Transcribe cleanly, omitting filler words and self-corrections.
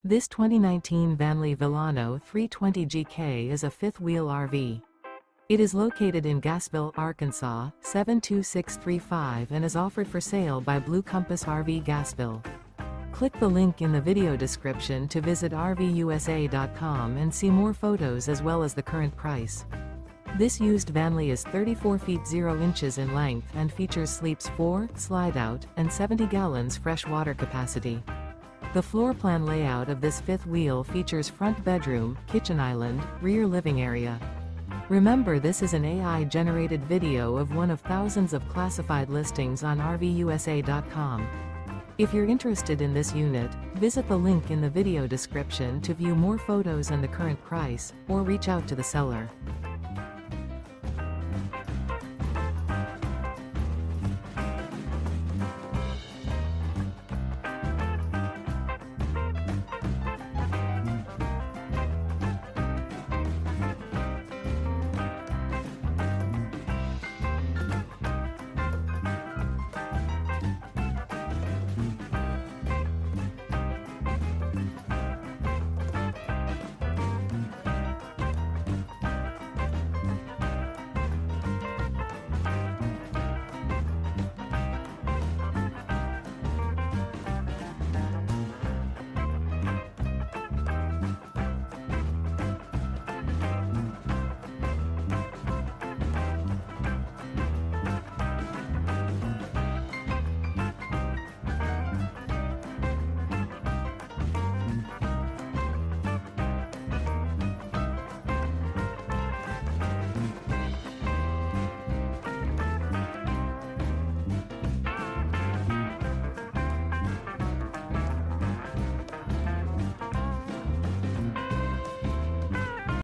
This 2019 Vanley Villano 320GK is a fifth-wheel RV. It is located in Gassville, Arkansas, 72635 and is offered for sale by Blue Compass RV Gassville. Click the link in the video description to visit RVUSA.com and see more photos as well as the current price. This used Vanley is 34 feet 0 inches in length and features sleeps 4, slide-out, and 70 gallons fresh water capacity. The floor plan layout of this fifth wheel features front bedroom, kitchen island, rear living area. Remember, this is an AI-generated video of one of thousands of classified listings on RVUSA.com. If you're interested in this unit, visit the link in the video description to view more photos and the current price, or reach out to the seller.